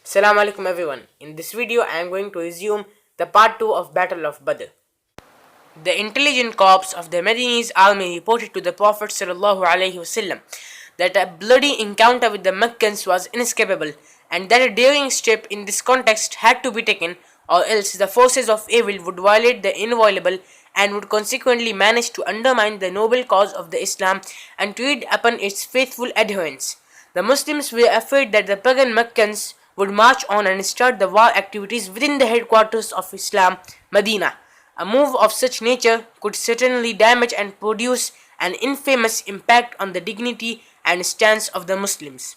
Assalamu alaikum everyone. In this video I am going to resume the part 2 of Battle of Badr. The intelligent corps of the Medinese army reported to the Prophet ﷺ that a bloody encounter with the Meccans was inescapable and that a daring step in this context had to be taken, or else the forces of evil would violate the inviolable and would consequently manage to undermine the noble cause of the Islam and tread upon its faithful adherents. The Muslims were afraid that the pagan Meccans would march on and start the war activities within the headquarters of Islam, Medina. A move of such nature could certainly damage and produce an infamous impact on the dignity and stance of the Muslims.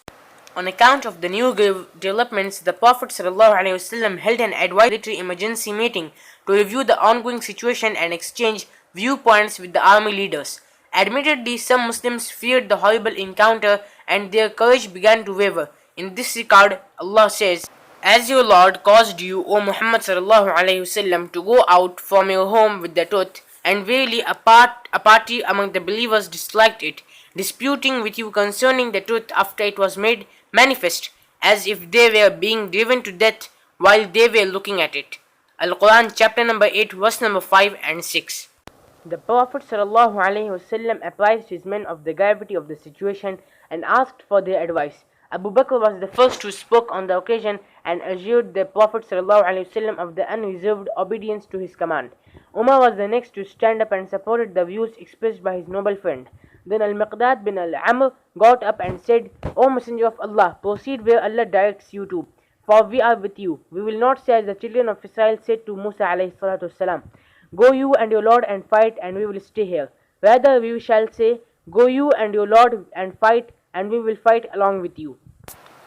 On account of the new developments, the Prophet ﷺ held an advisory emergency meeting to review the ongoing situation and exchange viewpoints with the army leaders. Admittedly, some Muslims feared the horrible encounter and their courage began to waver. In this regard, Allah says, "As your Lord caused you, O Muhammad ﷺ, to go out from your home with the truth, and verily a party among the believers disliked it, disputing with you concerning the truth after it was made manifest, as if they were being driven to death while they were looking at it." Al-Quran chapter number 8 verse number 5 and 6. The Prophet ﷺ apprised his men of the gravity of the situation and asked for their advice. Abu Bakr was the first who spoke on the occasion and assured the Prophet ﷺ of the unreserved obedience to his command. Umar was the next to stand up and supported the views expressed by his noble friend. Then Al-Miqdad bin Al-Amr got up and said, "O Messenger of Allah, proceed where Allah directs you to, for we are with you. We will not say as the children of Israel said to Musa alayhi salatu wasalam, 'Go you and your Lord and fight, and we will stay here.' Rather we shall say, 'Go you and your Lord and fight, and we will fight along with you.'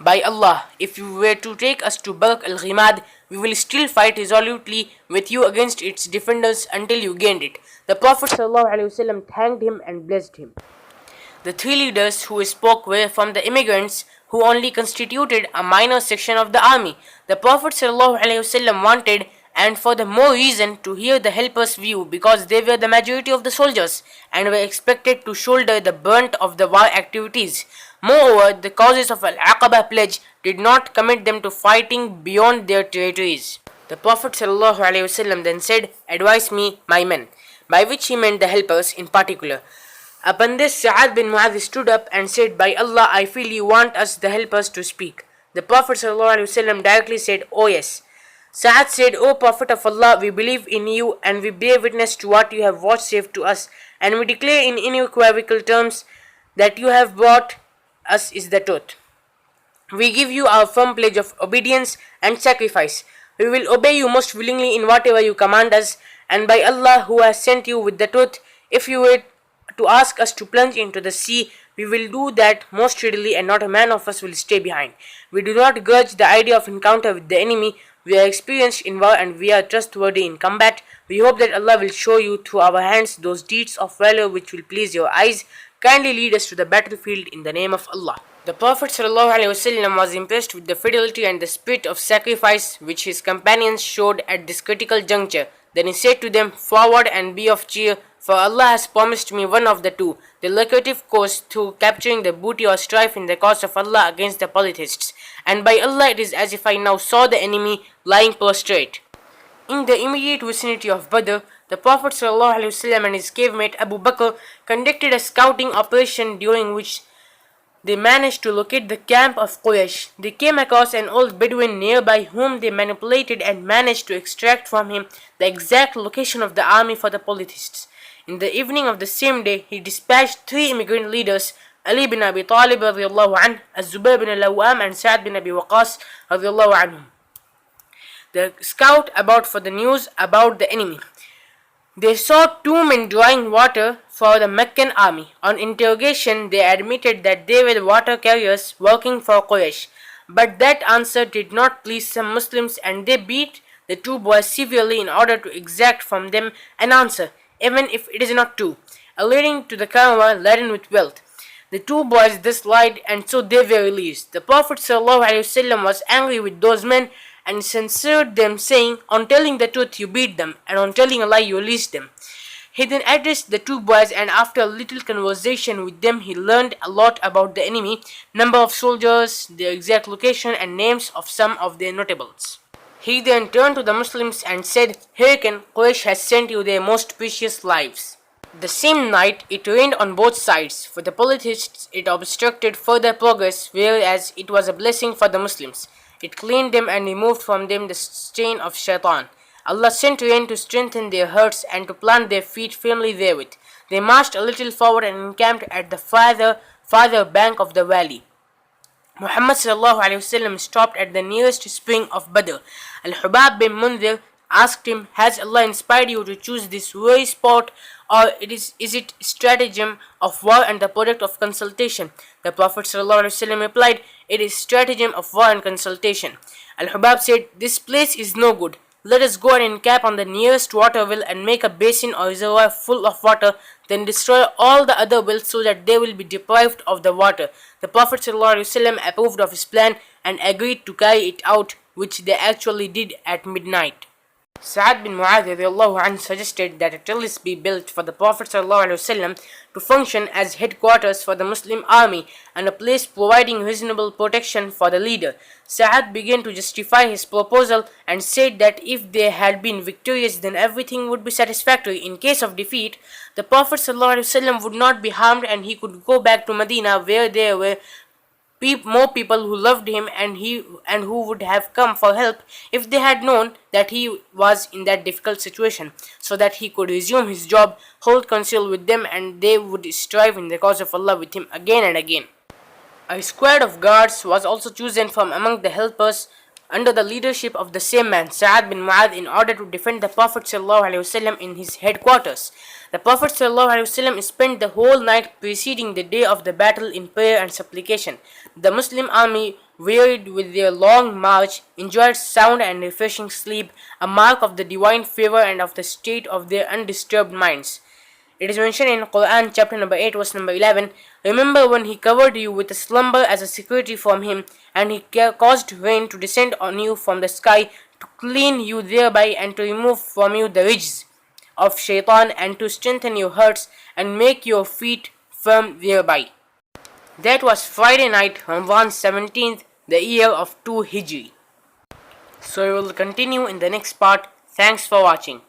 By Allah, if you were to take us to Barq al-Ghimad, we will still fight resolutely with you against its defenders until you gained it." The Prophet ﷺ thanked him and blessed him. The three leaders who spoke were from the immigrants, who only constituted a minor section of the army. The Prophet ﷺ wanted, and for the more reason, to hear the helpers' view, because they were the majority of the soldiers and were expected to shoulder the brunt of the war activities. Moreover, the causes of Al-Aqaba pledge did not commit them to fighting beyond their territories. The Prophet ﷺ then said, "Advise me, my men," by which he meant the helpers in particular. Upon this, Saad bin Mu'adh stood up and said, "By Allah, I feel you want us, the helpers, to speak." The Prophet ﷺ directly said, "Oh yes." Saad said, "O Prophet of Allah, we believe in you and we bear witness to what you have vouchsafed to us, and we declare in unequivocal terms that you have brought us is the truth. We give you our firm pledge of obedience and sacrifice. We will obey you most willingly in whatever you command us, and by Allah who has sent you with the truth, if you were to ask us to plunge into the sea, we will do that most readily, and not a man of us will stay behind. We do not grudge the idea of encounter with the enemy. We are experienced in war and we are trustworthy in combat. We hope that Allah will show you through our hands those deeds of valor which will please your eyes. Kindly lead us to the battlefield in the name of Allah." The Prophet ﷺ was impressed with the fidelity and the spirit of sacrifice which his companions showed at this critical juncture. Then he said to them, "Forward and be of cheer, for Allah has promised me one of the two, the lucrative course through capturing the booty or strife in the cause of Allah against the polytheists. And by Allah, it is as if I now saw the enemy lying prostrate." In the immediate vicinity of Badr, the Prophet ﷺ and his cave mate Abu Bakr conducted a scouting operation during which they managed to locate the camp of Quraysh. They came across an old Bedouin nearby whom they manipulated and managed to extract from him the exact location of the army for the polytheists. In the evening of the same day, he dispatched three immigrant leaders, Ali bin Abi Talib radiallahu anhu, Az-Zubayr bin Al-Awwam, and Saad bin Abi Waqas radiallahu anhum. The scout about for the news about the enemy. They saw two men drawing water for the Meccan army. On interrogation, they admitted that they were water carriers working for Quraysh. But that answer did not please some Muslims, and they beat the two boys severely in order to exact from them an answer, even if it is not true, alluding to the caravan laden with wealth. The two boys thus lied, and so they were released. The Prophet ﷺ was angry with those men and censured them, saying, "On telling the truth you beat them, and on telling a lie you released them." He then addressed the two boys, and after a little conversation with them, he learned a lot about the enemy, number of soldiers, their exact location, and names of some of their notables. He then turned to the Muslims and said, "Hearken, Quraysh has sent you their most precious lives." The same night, it rained on both sides. For the polytheists, it obstructed further progress, whereas it was a blessing for the Muslims. It cleaned them and removed from them the stain of shaitan. Allah sent rain to strengthen their hearts and to plant their feet firmly therewith. They marched a little forward and encamped at the farther bank of the valley. Muhammad stopped at the nearest spring of Badr. Al-Hubab bin Munzir asked him, "Has Allah inspired you to choose this very spot, or is it stratagem of war and the product of consultation?" The Prophet replied, "It is stratagem of war and consultation." Al-Hubab said, "This place is no good. Let us go and encamp on the nearest water well and make a basin or reservoir full of water, then destroy all the other wells so that they will be deprived of the water." The Prophet ﷺ approved of his plan and agreed to carry it out, which they actually did at midnight. Saad bin Mu'adh suggested that a trellis be built for the Prophet ﷺ to function as headquarters for the Muslim army and a place providing reasonable protection for the leader. Saad began to justify his proposal and said that if they had been victorious, then everything would be satisfactory. In case of defeat, the Prophet ﷺ would not be harmed and he could go back to Medina, where there were more people who loved him and who would have come for help if they had known that he was in that difficult situation, so that he could resume his job, hold counsel with them, and they would strive in the cause of Allah with him again and again. A squad of guards was also chosen from among the helpers under the leadership of the same man, Saad bin Mu'adh, in order to defend the Prophet ﷺ in his headquarters. The Prophet ﷺ spent the whole night preceding the day of the battle in prayer and supplication. The Muslim army, wearied with their long march, enjoyed sound and refreshing sleep, a mark of the divine favor and of the state of their undisturbed minds. It is mentioned in Quran chapter number 8 verse number 11, "Remember when he covered you with a slumber as a security from him, and he caused rain to descend on you from the sky to clean you thereby and to remove from you the ridges of shaitan and to strengthen your hearts and make your feet firm thereby." That was Friday night, Ramadan 17th, the year of 2 Hijri. So we will continue in the next part. Thanks for watching.